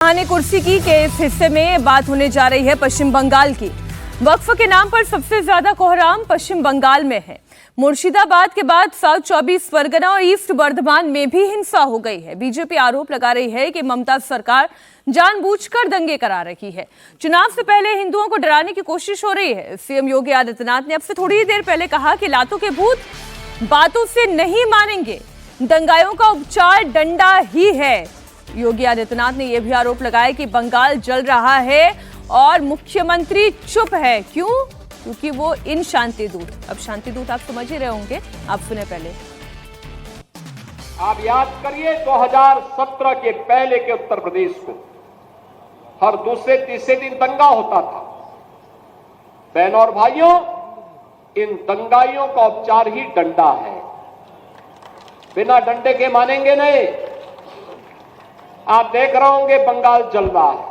कहानी कुर्सी की के इस हिस्से में बात होने जा रही है पश्चिम बंगाल की। वक्फ के नाम पर सबसे ज्यादा कोहराम पश्चिम बंगाल में है। मुर्शिदाबाद के बाद साउथ 24 परगना और ईस्ट बर्धमान में भी हिंसा हो गई है। बीजेपी आरोप लगा रही है कि ममता सरकार जानबूझकर दंगे करा रही है। चुनाव से पहले हिंदुओं को डराने की कोशिश हो रही है। सीएम योगी आदित्यनाथ ने अब से थोड़ी ही देर पहले कहा कि लातों के भूत बातों से नहीं मानेंगे, दंगाइयों का उपचार डंडा ही है। योगी आदित्यनाथ ने यह भी आरोप लगाया कि बंगाल जल रहा है और मुख्यमंत्री चुप है। क्यों? क्योंकि वो इन शांति दूत, अब शांति दूत आप समझ ही रहे होंगे, आप सुने पहले। आप याद करिए 2017 के पहले के उत्तर प्रदेश को हर दूसरे तीसरे दिन दंगा होता था। बहनों और भाइयों, इन दंगाइयों का उपचार ही डंडा है। बिना डंडे के मानेंगे नहीं। आप देख रहे होंगे बंगाल जल रहा है,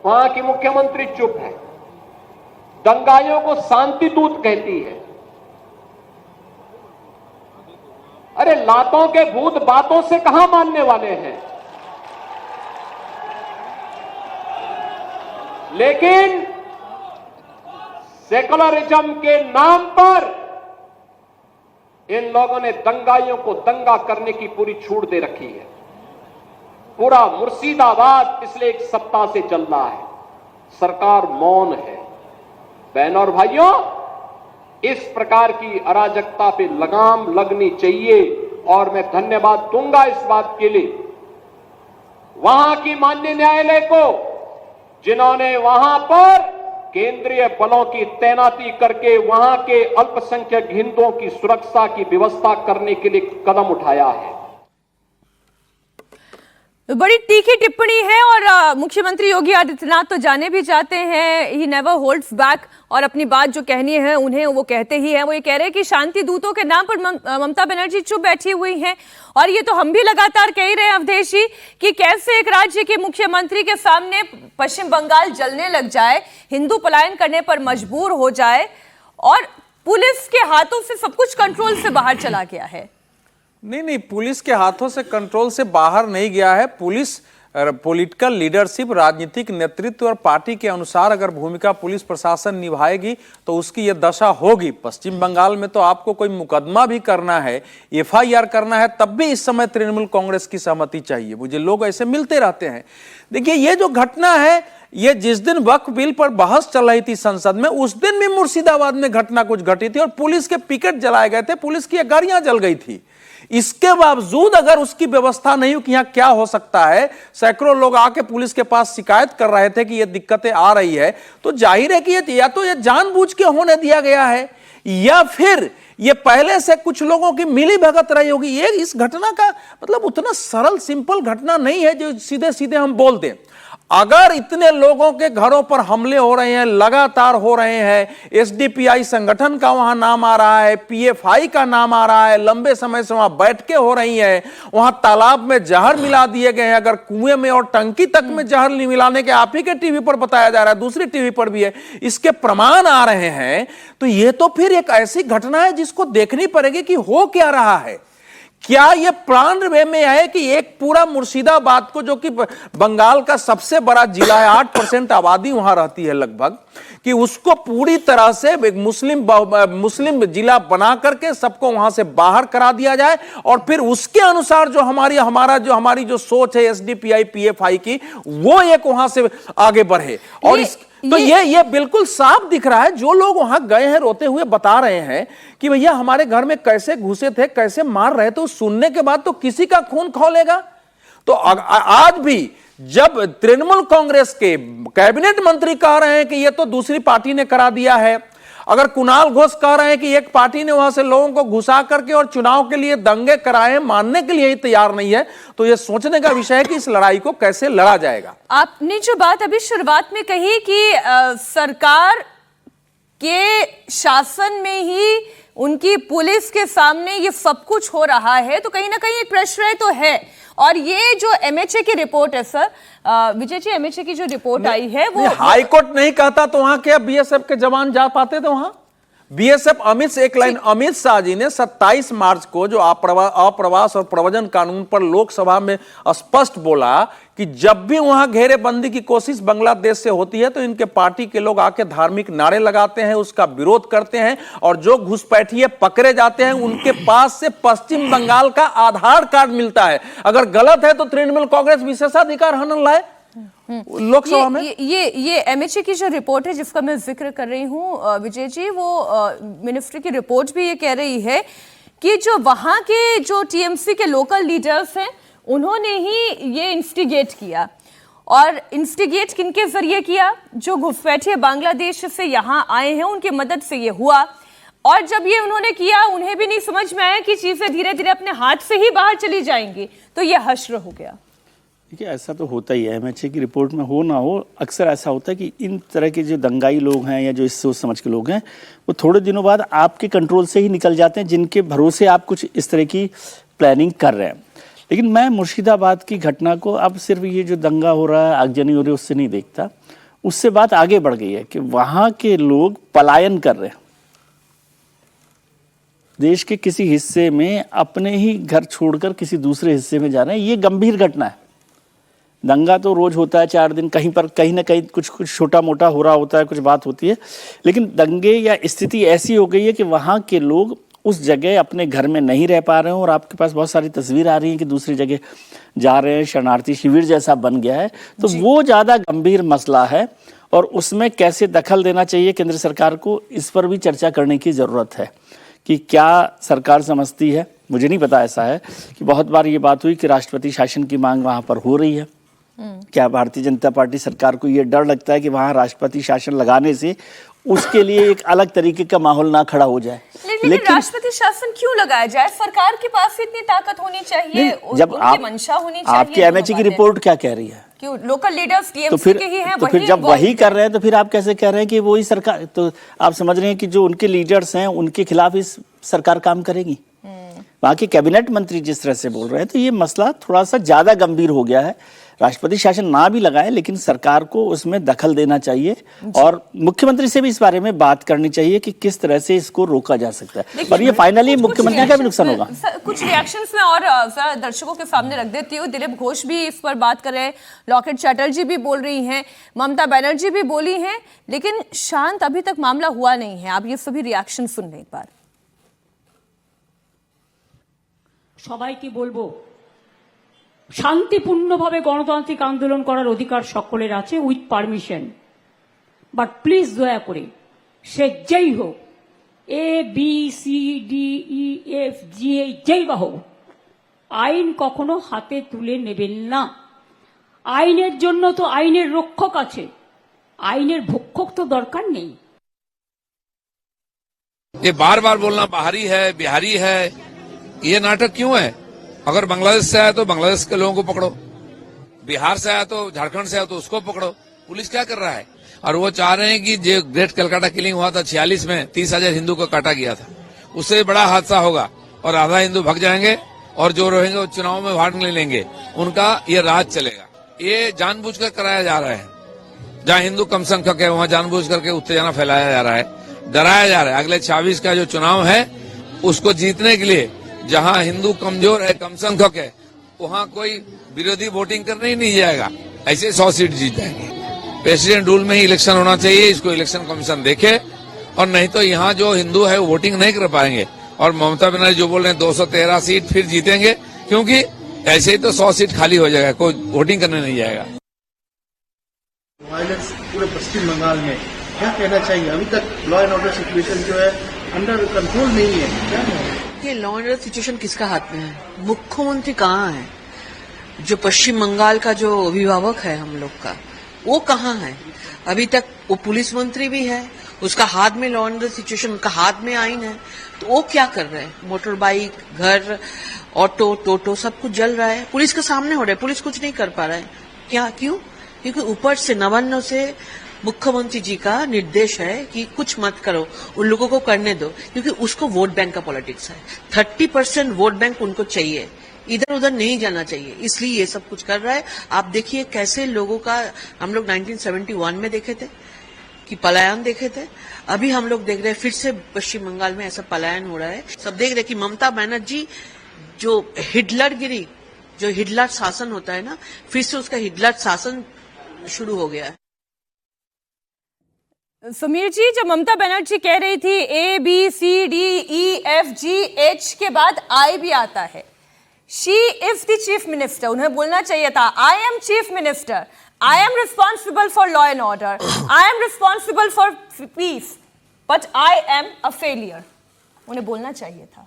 वहां की मुख्यमंत्री चुप है, दंगाइयों को शांति दूत कहती है। अरे लातों के भूत बातों से कहां मानने वाले हैं। लेकिन सेकुलरिज्म के नाम पर इन लोगों ने दंगाइयों को दंगा करने की पूरी छूट दे रखी है। पूरा मुर्शिदाबाद पिछले एक सप्ताह से चल रहा है, सरकार मौन है। बहनों और भाइयों, इस प्रकार की अराजकता पे लगाम लगनी चाहिए और मैं धन्यवाद दूंगा इस बात के लिए वहां की माननीय न्यायालय को, जिन्होंने वहां पर केंद्रीय बलों की तैनाती करके वहां के अल्पसंख्यक हिंदुओं की सुरक्षा की व्यवस्था करने के लिए कदम उठाया है। बड़ी तीखी टिप्पणी है और मुख्यमंत्री योगी आदित्यनाथ तो जाने भी जाते हैं, ही नेवर होल्ड्स बैक, और अपनी बात जो कहनी है उन्हें वो कहते ही हैं। वो ये कह रहे हैं कि शांति दूतों के नाम पर ममता बनर्जी चुप बैठी हुई हैं। और ये तो हम भी लगातार कह ही रहे हैं अवधेश जी कि कैसे एक राज्य के मुख्यमंत्री के सामने पश्चिम बंगाल जलने लग जाए, हिंदू पलायन करने पर मजबूर हो जाए और पुलिस के हाथों से सब कुछ कंट्रोल से बाहर चला गया है। नहीं, पुलिस के हाथों से कंट्रोल से बाहर नहीं गया है। पुलिस पॉलिटिकल लीडरशिप, राजनीतिक नेतृत्व और पार्टी के अनुसार अगर भूमिका पुलिस प्रशासन निभाएगी तो उसकी यह दशा होगी। पश्चिम बंगाल में तो आपको कोई मुकदमा भी करना है, एफआईआर करना है, तब भी इस समय तृणमूल कांग्रेस की सहमति चाहिए। मुझे लोग ऐसे मिलते रहते हैं। देखिए, ये जो घटना है, ये जिस दिन वक्फ बिल पर बहस चल रही थी संसद में, उस दिन भी मुर्शिदाबाद में घटना कुछ घटी थी और पुलिस के पिकेट जलाए गए थे, पुलिस की गाड़ियां जल गई थी। इसके बावजूद अगर उसकी व्यवस्था नहीं हुई कि यहां क्या हो सकता है, सैकड़ों लोग आके पुलिस के पास शिकायत कर रहे थे कि ये दिक्कतें आ रही है, तो जाहिर है कि या तो ये जानबूझ के होने दिया गया है या फिर ये पहले से कुछ लोगों की मिली भगत रही होगी। ये इस घटना का मतलब उतना सरल सिंपल घटना नहीं है जो सीधे सीधे हम बोल दें। अगर इतने लोगों के घरों पर हमले हो रहे हैं, लगातार हो रहे हैं, एसडीपीआई संगठन का वहां नाम आ रहा है, पीएफआई का नाम आ रहा है, लंबे समय से वहां बैठकें हो रही हैं, वहां तालाब में जहर मिला दिए गए हैं, अगर कुएं में और टंकी तक में जहर मिलाने के आप ही के टीवी पर बताया जा रहा है, दूसरी टीवी पर भी है, इसके प्रमाण आ रहे हैं, तो यह तो फिर एक ऐसी घटना है जिसको देखनी पड़ेगी कि हो क्या रहा है। क्या यह प्लान वे में है कि एक पूरा मुर्शिदाबाद को, जो कि बंगाल का सबसे बड़ा जिला है, 8% आबादी वहां रहती है लगभग, कि उसको पूरी तरह से एक मुस्लिम जिला बना करके सबको वहां से बाहर करा दिया जाए और फिर उसके अनुसार जो हमारी जो सोच है एसडीपीआई पीएफआई की, वो एक वहां से आगे बढ़े। और तो ये बिल्कुल साफ दिख रहा है। जो लोग वहां गए हैं रोते हुए बता रहे हैं कि भैया हमारे घर में कैसे घुसे थे, कैसे मार रहे थे, सुनने के बाद तो किसी का खून खौलेगा। तो आज भी जब तृणमूल कांग्रेस के कैबिनेट मंत्री कह रहे हैं कि ये तो दूसरी पार्टी ने करा दिया है, अगर कुणाल घोष कह रहे हैं कि एक पार्टी ने वहां से लोगों को घुसा करके और चुनाव के लिए दंगे कराए, मानने के लिए ही तैयार नहीं है, तो यह सोचने का विषय है कि इस लड़ाई को कैसे लड़ा जाएगा। आपने जो बात अभी शुरुआत में कही कि सरकार के शासन में ही उनकी पुलिस के सामने ये सब कुछ हो रहा है, तो कहीं ना कहीं एक प्रश्रय तो है। और ये जो एमएचए की रिपोर्ट है सर, विजय जी, एमएचए की जो रिपोर्ट आई है वो हाई कोर्ट नहीं कहता तो वहां क्या बीएसएफ के जवान जा पाते थे वहां? बीएसएफ एक लाइन अमित शाह जी ने 27 मार्च को जो अप्रवास और प्रव्रजन कानून पर लोकसभा में स्पष्ट बोला कि जब भी वहां घेरेबंदी की कोशिश बांग्लादेश से होती है तो इनके पार्टी के लोग आके धार्मिक नारे लगाते हैं, उसका विरोध करते हैं और जो घुसपैठिए पकड़े जाते हैं उनके पास से पश्चिम बंगाल का आधार कार्ड मिलता है। अगर गलत है तो तृणमूल कांग्रेस विशेषाधिकार हनन लाए लोकसभा में। ये एमएचए की जो रिपोर्ट है जिसका मैं जिक्र कर रही हूं विजय जी, वो मिनिस्ट्री की रिपोर्ट भी ये कह रही है कि जो वहां के जो टीएमसी के लोकल लीडर्स हैं उन्होंने ही ये इंस्टिगेट किया। और इंस्टिगेट किनके जरिए किया? जो घुसपैठिए बांग्लादेश से यहाँ आए हैं उनकी मदद से ये हुआ। और जब ये उन्होंने किया उन्हें भी नहीं समझ में आया कि चीजें धीरे धीरे अपने हाथ से ही बाहर चली जाएंगी, तो ये हश्र हो गया। देखिए ऐसा तो होता ही है, एमएचए की रिपोर्ट में हो ना हो अक्सर ऐसा होता है कि इन तरह के जो दंगाई लोग हैं या जो इस सोच समझ के लोग हैं वो थोड़े दिनों बाद आपके कंट्रोल से ही निकल जाते हैं, जिनके भरोसे आप कुछ इस तरह की प्लानिंग कर रहे हैं। लेकिन मैं मुर्शिदाबाद की घटना को अब सिर्फ ये जो दंगा हो रहा है, आगजनी हो रही है, उससे नहीं देखता। उससे बात आगे बढ़ गई है कि वहाँ के लोग पलायन कर रहे हैं, देश के किसी हिस्से में अपने ही घर छोड़कर किसी दूसरे हिस्से में जा रहे हैं। ये गंभीर घटना है। दंगा तो रोज होता है, 4 दिन कहीं ना कहीं कुछ छोटा मोटा हो रहा होता है, कुछ बात होती है। लेकिन दंगे या स्थिति ऐसी हो गई है कि वहाँ के लोग उस जगह अपने घर में नहीं रह पा रहे हैं और आपके पास बहुत सारी तस्वीर आ रही है कि दूसरी जगह जा रहे हैं, शरणार्थी शिविर जैसा बन गया है। तो वो ज़्यादा गंभीर मसला है और उसमें कैसे दखल देना चाहिए केंद्र सरकार को, इस पर भी चर्चा करने की ज़रूरत है कि क्या सरकार समझती है। मुझे नहीं पता, ऐसा है कि बहुत बार ये बात हुई कि राष्ट्रपति शासन की मांग वहाँ पर हो रही है। क्या भारतीय जनता पार्टी सरकार को ये डर लगता है कि वहाँ राष्ट्रपति शासन लगाने से उसके लिए एक अलग तरीके का माहौल ना खड़ा हो जाए? लेकिन राष्ट्रपति शासन क्यों लगाया जाए? सरकार के पास इतनी ताकत होनी चाहिए, जब उनकी मंशा होनी चाहिए। आपकी एमएचए की रिपोर्ट क्या कह रही है? क्यों लोकल लीडर्स टीएमसी के ही हैं? तो फिर जब वही कर रहे हैं तो फिर आप कैसे कह रहे हैं कि वही सरकार? तो आप समझ रहे हैं कि जो उनके लीडर्स हैं उनके खिलाफ इस सरकार काम करेगी? वहाँ के कैबिनेट मंत्री जिस तरह से बोल रहे हैं तो ये मसला थोड़ा सा ज्यादा गंभीर हो गया है। राष्ट्रपति शासन ना भी लगाए लेकिन सरकार को उसमें दखल देना चाहिए और मुख्यमंत्री से भी इस बारे में बात करनी चाहिए कि किस तरह से इसको रोका जा सकता है। और ये फाइनली मुख्यमंत्री का भी नुकसान होगा। कुछ रिएक्शंस में और दर्शकों के सामने रख देती हूँ। दिलीप घोष भी इस पर बात कर रहे हैं, लॉकेट चैटर्जी भी बोल रही हैं, ममता बनर्जी भी बोली हैं, लेकिन शांत अभी तक मामला हुआ नहीं है। आप ये सभी रिएक्शन सुन लें एक बार। সবাইকে বলবো শান্তিপূর্ণভাবে গণতান্ত্রিক আন্দোলন করার অধিকার সকলের আছে উইথ পারমিশন, বাট প্লিজ দয়া করে সে যেই হোক, A B C D E F G যেই বা হোক, আইন কখনো হাতে তুলে নেবেন না। আইনের জন্য তো আইনের রক্ষক আছে, আইনের ভক্ষক তো দরকার নেই। ये बार बार बोलना बाहरी है, बिहारी है, ये नाटक क्यों है? अगर बांग्लादेश से आया तो बांग्लादेश के लोगों को पकड़ो, बिहार से आया तो झारखंड से आया तो उसको पकड़ो। पुलिस क्या कर रहा है? और वो चाह रहे हैं कि जो ग्रेट कलकत्ता किलिंग हुआ था 46 में 30,000 हिंदू को काटा गया था, उससे बड़ा हादसा होगा और आधा हिंदू भाग जाएंगे और जो रहेंगे वो चुनाव में भाग ले लेंगे, उनका ये राज चलेगा। ये जानबूझकर कराया जा रहा है। जहाँ हिंदू कम संख्यक है वहाँ जानबूझ करके उत्तेजना फैलाया जा रहा है, डराया जा रहा है। अगले 26 का जो चुनाव है उसको जीतने के लिए जहां हिंदू कमजोर है, कम संख्यक है, वहां कोई विरोधी वोटिंग करने ही नहीं जाएगा, ऐसे 100 सीट जीत जाएंगे। प्रेसिडेंट रूल में ही इलेक्शन होना चाहिए, इसको इलेक्शन कमीशन देखे, और नहीं तो यहाँ जो हिंदू है वो वोटिंग नहीं कर पाएंगे। और ममता बनर्जी जो बोल रहे हैं 213 सीट फिर जीतेंगे, क्योंकि ऐसे ही तो 100 सीट खाली हो जाएगा, कोई वोटिंग करने नहीं जाएगा। वायलेंस पूरे पश्चिम बंगाल में क्या कहना चाहिए? अभी तक लॉ एंड ऑर्डर सिचुएशन जो है अंडर कंट्रोल नहीं है, क्या है? ये लॉ एंड ऑर्डर सिचुएशन किसका हाथ में है? मुख्यमंत्री कहाँ है? जो पश्चिम बंगाल का जो अभिभावक है हम लोग का, वो कहाँ है? अभी तक वो पुलिस मंत्री भी है, उसका हाथ में लॉ एंड ऑर्डर सिचुएशन, उनका हाथ में आइन है, तो वो क्या कर रहे हैं? मोटर बाइक, घर, ऑटो, टोटो सब कुछ जल रहा है, पुलिस के सामने हो रहा है, पुलिस कुछ नहीं कर पा रहा है। क्या? क्यों? क्योंकि ऊपर से नवान्न से मुख्यमंत्री जी का निर्देश है कि कुछ मत करो, उन लोगों को करने दो, क्योंकि उसको वोट बैंक का पॉलिटिक्स है। 30% वोट बैंक उनको चाहिए, इधर उधर नहीं जाना चाहिए, इसलिए ये सब कुछ कर रहा है। आप देखिए कैसे लोगों का, हम लोग 1971 में देखे थे, कि पलायन देखे थे। अभी हम लोग देख रहे हैं फिर से पश्चिम बंगाल में ऐसा पलायन हो रहा है। सब देख रहे हैं कि ममता बनर्जी जो हिटलरगिरी, जो हिटलर शासन होता है ना, फिर से उसका हिटलर शासन शुरू हो गया है। समीर जी, जब ममता बनर्जी कह रही थी ABCDEFGH के बाद I भी आता है, she is the chief minister, उन्हें बोलना चाहिए था I am chief minister, I am responsible for law and order, I am responsible for piece, but I am a failure, उन्हें बोलना चाहिए था।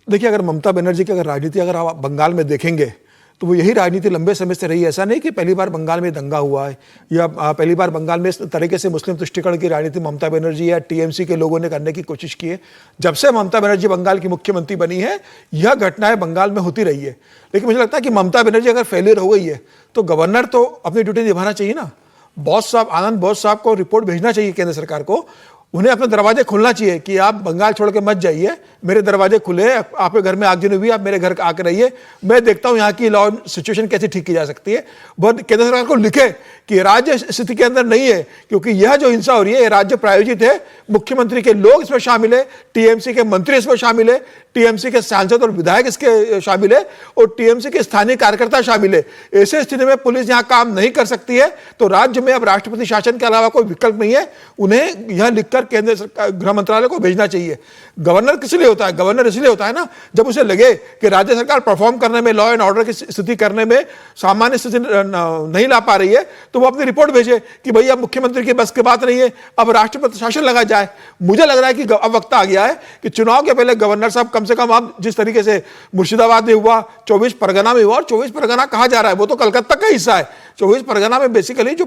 देखिए, अगर ममता बनर्जी की अगर राजनीति अगर आप बंगाल में देखेंगे तो वो यही राजनीति लंबे समय से रही है। ऐसा नहीं कि पहली बार बंगाल में दंगा हुआ है या पहली बार बंगाल में इस तरीके से मुस्लिम तुष्टीकरण की राजनीति ममता बनर्जी या टीएमसी के लोगों ने करने की कोशिश की है। जब से ममता बनर्जी बंगाल की मुख्यमंत्री बनी है, यह घटनाएं बंगाल में होती रही है। लेकिन मुझे लगता है कि ममता बनर्जी अगर फेलियर हो गई है तो गवर्नर तो अपनी ड्यूटी निभाना चाहिए ना। बॉस साहब, आनंद बॉस साहब को रिपोर्ट भेजना चाहिए केंद्र सरकार को। उन्हें अपने दरवाजे खोलना चाहिए कि आप बंगाल छोड़ के मत जाइए, मेरे दरवाजे खुले, आपके घर में आगजनी हुई, आप मेरे घर आकर रहिए, मैं देखता हूं यहाँ की लॉ सिचुएशन कैसे ठीक की जा सकती है। बहुत केंद्र सरकार को लिखे कि राज्य स्थिति के अंदर नहीं है, क्योंकि यह जो हिंसा हो रही है ये राज्य प्रायोजित है। मुख्यमंत्री के लोग इसमें शामिल है, टीएमसी के मंत्री इसमें शामिल है, टीएमसी के सांसद और विधायक इसके शामिल है और टीएमसी के स्थानीय कार्यकर्ता शामिल है। ऐसे स्थिति में पुलिस यहाँ काम नहीं कर सकती है तो राज्य में अब राष्ट्रपति शासन के अलावा कोई विकल्प नहीं है। उन्हें यह लिखकर केंद्र सरकार, गृह मंत्रालय को भेजना चाहिए। गवर्नर किस लिए होता है? गवर्नर इसलिए होता है ना जब उसे लगे कि राज्य सरकार परफॉर्म करने में, लॉ एंड ऑर्डर की स्थिति करने में सामान्य स्थिति नहीं ला पा रही है, तो वो अपनी रिपोर्ट भेजे कि भैया मुख्यमंत्री की बस की बात नहीं है, अब राष्ट्रपति शासन लगा जाए। मुझे लग रहा है कि अब वक्त आ गया है कि चुनाव के पहले गवर्नर साहब कम से कम, आप जिस तरीके से मुर्शिदाबाद में हुआ, 24 परगना में हुआ, और 24 परगना कहा जा रहा है वो तो कलकत्ता का हिस्सा है। 24 परगना में बेसिकली जो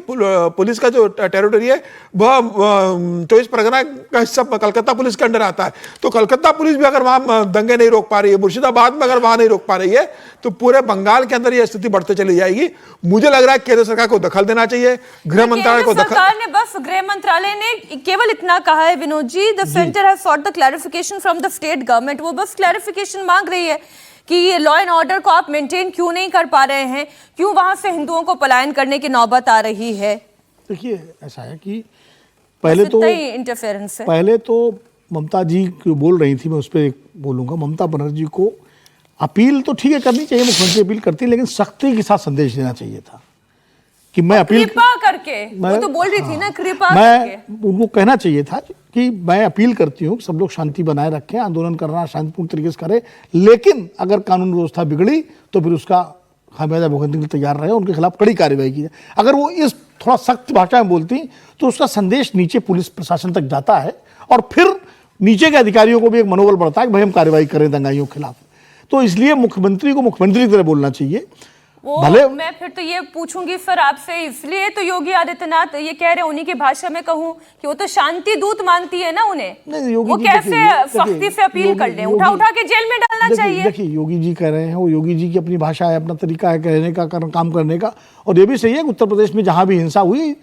पुलिस का जो टेरिटरी है वह 24 परगना का हिस्सा कलकत्ता पुलिस के अंडर आता है। तो कलकत्ता पुलिस भी अगर वहां दंगे नहीं रोक पा रही है, मुर्शिदाबाद में अगर वहां नहीं रोक पा रही है, तो पूरे बंगाल के अंदर यह स्थिति बढ़ते चली जाएगी। मुझे लग रहा है केंद्र सरकार को दखल देना चाहिए, गृह मंत्रालय को दखल। सरकार ने बस, गृह मंत्रालय ने केवल इतना कहा है Vinod ji, the centre has sought the clarification from the state government. वो बस क्लैरिफिकेशन मांग रही है कि ये लॉ एंड ऑर्डर को आप मेंटेन क्यों नहीं कर पा रहे हैं, क्यों वहां से हिंदुओं को पलायन करने की नौबत आ रही है। देखिए, ऐसा है कि पहले तो ममता जी बोल रही थी, मैं उस पर बोलूंगा। ममता बनर्जी को अपील तो ठीक है करनी चाहिए, मुख्यमंत्री अपील करती है, लेकिन सख्ती के साथ संदेश देना चाहिए था कि मैं अपील कृपा करके, वो तो बोल रही थी ना, कृपा मैं उनको कहना चाहिए था कि मैं अपील करती हूँ सब लोग शांति बनाए रखें, आंदोलन करना शांतिपूर्ण तरीके से करें, लेकिन अगर कानून व्यवस्था बिगड़ी तो फिर उसका खामियाजा भुगतने के लिए तैयार रहे, उनके खिलाफ कड़ी कार्रवाई की जाए। अगर वो इस थोड़ा सख्त भाषा में बोलती तो उसका संदेश नीचे पुलिस प्रशासन तक जाता है और फिर नीचे के अधिकारियों को भी एक मनोबल बढ़ता है कि भाई हम कार्रवाई करें दंगाइयों के खिलाफ। तो इसलिए मुख्यमंत्री को मुख्यमंत्री की तरह बोलना चाहिए। भले मैं फिर तो ये पूछूंगी सर आपसे, इसलिए तो योगी आदित्यनाथ ये कह रहे हैं, उन्हीं की भाषा में कहूं कि वो तो शांति दूत मानती है ना उन्हें, वो कैसे सख्ती से अपील कर लें, उठा उठा के जेल में डालना चाहिए। देखिए, योगी जी कह रहे हैं, वो योगी जी की अपनी भाषा है, अपना तरीका है कहने का, काम करने का। और ये भी सही है कि उत्तर प्रदेश में जहां भी हिंसा हुई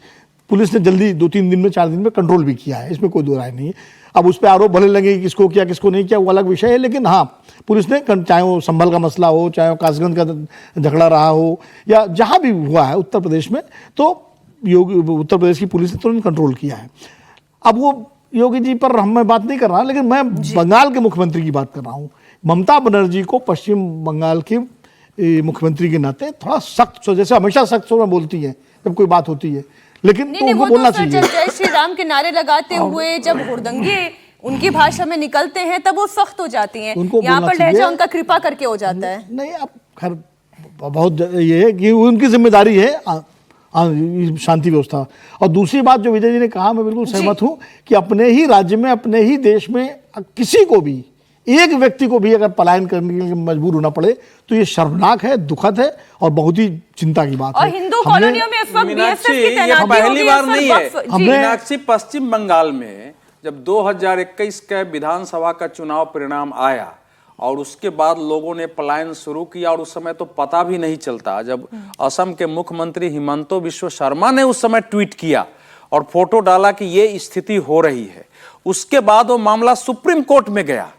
पुलिस ने जल्दी 2-3 दिन में, 4 दिन में कंट्रोल भी किया है, इसमें कोई दो राय नहीं है। अब उस पर आरोप भले लगे किसको किया किसको नहीं किया, वो अलग विषय है, लेकिन हाँ पुलिस ने, चाहे वो संभल का मसला हो, चाहे वो कासगंज का झगड़ा रहा हो, या जहां भी हुआ है उत्तर प्रदेश में, तो उत्तर प्रदेश की पुलिस ने तुरंत कंट्रोल किया है। अब वो योगी जी पर मैं बात नहीं कर रहा, लेकिन मैं बंगाल के मुख्यमंत्री की बात कर रहा हूँ। ममता बनर्जी को पश्चिम बंगाल के मुख्यमंत्री के नाते थोड़ा सख्त, जैसे हमेशा सख्त स्वरूप में बोलती है जब कोई बात होती है, लेकिन तो उनको बोलना चाहिए। जब जय श्री राम के नारे लगाते हुए जब हुड़दंगे उनकी भाषा में निकलते हैं तब वो सख्त हो जाती हैं, यहाँ पर लहजा उनका कृपा करके हो जाता है। नहीं, अब खैर बहुत ये है कि उनकी जिम्मेदारी है शांति व्यवस्था। और दूसरी बात जो विजय जी ने कहा, मैं बिल्कुल सहमत हूं कि अपने ही राज्य में, अपने ही देश में किसी को भी, एक व्यक्ति को भी अगर पलायन करने के लिए मजबूर होना पड़े तो ये शर्मनाक है, दुखद है और बहुत ही चिंता की बात है। और हिंदू कॉलोनियों में इस वक्त बीएसएफ की तैनाती पहली बार नहीं है। मीनाक्षी, पश्चिम बंगाल में जब 2021 का विधानसभा का चुनाव परिणाम आया और उसके बाद लोगों ने पलायन शुरू किया, और उस समय तो पता भी नहीं चलता, जब असम के मुख्यमंत्री हिमंतो बिश्व शर्मा ने उस समय ट्वीट किया और फोटो डाला कि ये स्थिति हो रही है, उसके बाद वो मामला सुप्रीम कोर्ट में गया।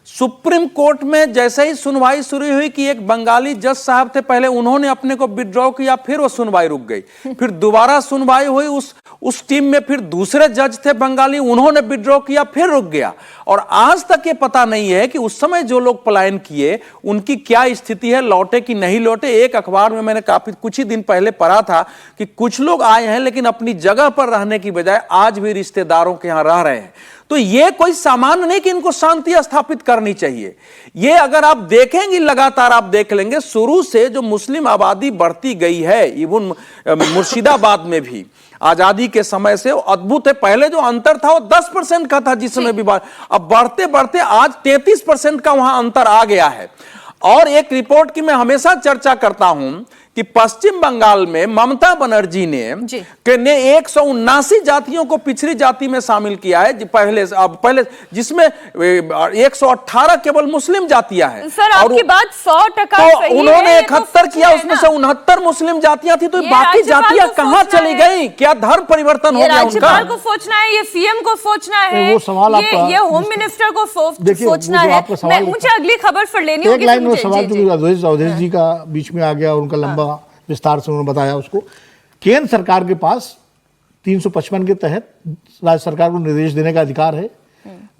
सुप्रीम कोर्ट में जैसे ही सुनवाई शुरू हुई कि एक बंगाली जज साहब थे, पहले उन्होंने अपने को विड्रॉ किया, फिर वो सुनवाई रुक गई। फिर दोबारा सुनवाई हुई, उस टीम में फिर दूसरे जज थे बंगाली, उन्होंने विड्रॉ किया, फिर रुक गया। और आज तक ये पता नहीं है कि उस समय जो लोग पलायन किए उनकी क्या स्थिति है, लौटे कि नहीं लौटे। एक अखबार में मैंने कुछ ही दिन पहले पढ़ा था कि कुछ लोग आए हैं लेकिन अपनी जगह पर रहने की बजाय आज भी रिश्तेदारों के यहां रह रहे हैं। तो ये कोई सामान्य नहीं कि इनको शांति स्थापित करनी चाहिए। ये अगर आप देखेंगे, लगातार आप देख लेंगे, शुरू से जो मुस्लिम आबादी बढ़ती गई है, इवन मुर्शिदाबाद में भी आजादी के समय से अद्भुत है। पहले जो अंतर था वो 10% का था, जिसमें भी अब बढ़ते बढ़ते आज 33% का वहां अंतर आ गया है। और एक रिपोर्ट की मैं हमेशा चर्चा करता हूं कि पश्चिम बंगाल में ममता बनर्जी ने 179 जातियों को पिछड़ी जाति में शामिल किया है पहले जिसमें 118 केवल मुस्लिम जातियां हैं। सर, आपकी बात 100% तो सही है। उन्होंने 71 किया, उसमें से 69 मुस्लिम जातियां थी। तो बाकी जातियां कहां चली गई? क्या धर्म परिवर्तन हो गया उनका? राज्यपाल को सोचना है, ये सीएम को सोचना है, वो सवाल ये होम मिनिस्टर को सोचना है। मुझे अगली खबर पर लेनी होगी। एक लाइन में सवाल जो अवधेश जी का बीच में आ गया, उनका लंबा विस्तार से उन्होंने बताया उसको। केंद्र सरकार के पास 355 के तहत राज्य सरकार को निर्देश देने का अधिकार है,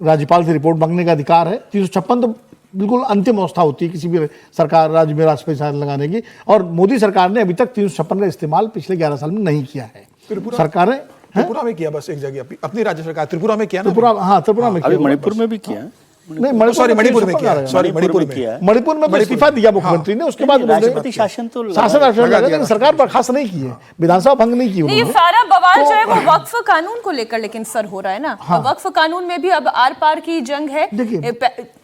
राज्यपाल से रिपोर्ट मांगने का अधिकार है। 356 तो बिल्कुल अंतिम अवस्था होती है किसी भी सरकार राज्य में राष्ट्रपति शासन लगाने की, और मोदी सरकार ने अभी तक 356 का इस्तेमाल पिछले 11 साल में नहीं किया है। सरकार ने त्रिपुरा में किया, बस एक जगह अपनी राज्य सरकार त्रिपुरा में किया ना। त्रिपुरा में किया, मणिपुर में भी किया, नहीं मणिपुर में किया, मणिपुर में इस्तीफा दिया मुख्यमंत्री ने, उसके बाद राष्ट्रपति शासन तो सरकार बर्खास्त नहीं की है, विधानसभा भंग नहीं की। ये सारा बवाल जो है वो वक्फ कानून को लेकर लेकिन सर हो रहा है ना। वक्फ कानून में भी अब आर पार की जंग है।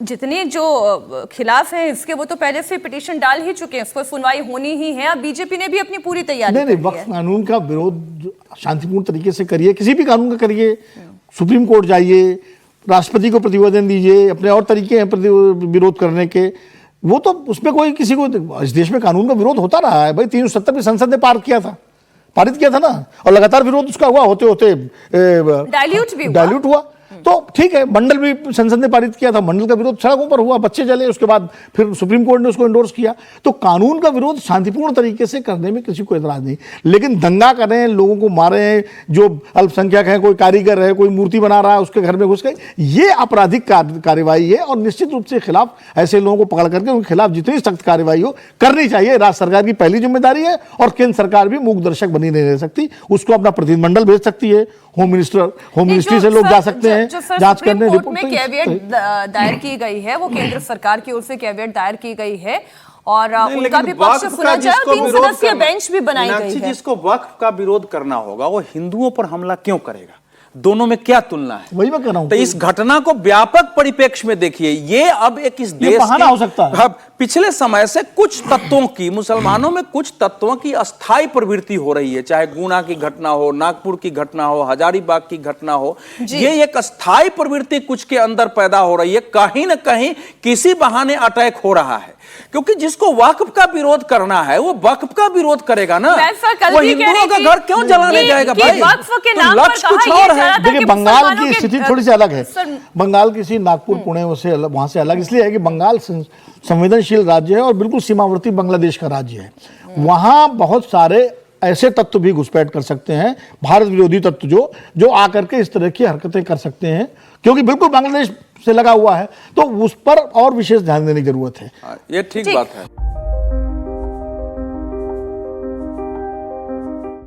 जितने जो खिलाफ हैं इसके वो तो पहले से पिटीशन डाल ही चुके हैं, उस पर सुनवाई होनी ही है। अब बीजेपी ने भी अपनी पूरी तैयारी नहीं, वक्फ कानून का विरोध शांतिपूर्ण तरीके से करिए, किसी भी कानून का करिए, सुप्रीम कोर्ट जाइए, राष्ट्रपति को प्रतिवेदन दीजिए, अपने और तरीके हैं विरोध करने के। वो तो उसमें कोई किसी को, इस देश में कानून का विरोध होता रहा है भाई। 370 में संसद ने पारित किया था ना, और लगातार विरोध उसका हुआ, होते होते डाइल्यूट हुआ। तो ठीक है, मंडल भी संसद ने पारित किया था, मंडल का विरोध सड़कों पर हुआ, बच्चे जले, उसके बाद फिर सुप्रीम कोर्ट ने उसको एंडोर्स किया। तो कानून का विरोध शांतिपूर्ण तरीके से करने में किसी को एतराज नहीं, लेकिन दंगा करें, लोगों को मारें, जो अल्पसंख्यक है, कोई कारीगर है, कोई मूर्ति बना रहा है, उसके घर में घुस गए, ये आपराधिक कार्यवाही है। और निश्चित रूप से खिलाफ ऐसे लोगों को पकड़ करके उनके खिलाफ जितनी सख्त कार्रवाई हो करनी चाहिए। राज्य सरकार की पहली जिम्मेदारी है, और केंद्र सरकार भी मूक दर्शक बनी नहीं रह सकती। उसको अपना प्रतिनिधिमंडल भेज सकती है, होम मिनिस्ट्री से लोग जा सकते हैं जांच करने। रिपोर्ट में कैविएट दायर की गई है, वो केंद्र सरकार की ओर से कैविएट दायर की गई है, और उनका भी पक्ष सुना जाए। 3 सदस्यीय बेंच भी बनाई गई है। जिसको वक्फ का विरोध करना होगा वो हिंदुओं पर हमला क्यों करेगा? दोनों में क्या तुलना है? वही मैं कह रहा हूं। तो इस घटना को व्यापक परिप्रेक्ष्य में देखिए। ये अब एक इस देश बहाना हो सकता है। पिछले समय से कुछ तत्वों की, मुसलमानों में कुछ तत्वों की अस्थायी प्रवृत्ति हो रही है, चाहे गुना की घटना हो, नागपुर की घटना हो, हजारीबाग की घटना हो। ये एक अस्थायी प्रवृत्ति कुछ के अंदर पैदा हो रही है। कहीं ना कहीं किसी बहाने अटैक हो रहा है, क्योंकि जिसको वक्फ का विरोध करना है वो वक्फ का विरोध करेगा ना। वो हिंदुओं का घर क्यों जलाने जाएगा भाई? लक्ष्य कुछ और है। देखिए, बंगाल की स्थिति थोड़ी सी अलग है। बंगाल किसी नागपुर पुणे से वहां से अलग इसलिए है कि बंगाल संवेदनशील राज्य है और बिल्कुल सीमावर्ती बांग्लादेश का राज्य है। वहां बहुत सारे ऐसे तत्व भी घुसपैठ कर सकते हैं, भारत विरोधी तत्व जो आकर के इस तरह की हरकतें कर सकते हैं, क्योंकि बिल्कुल बांग्लादेश से लगा हुआ है। तो उस पर और विशेष ध्यान देने की जरूरत है। ये ठीक बात है।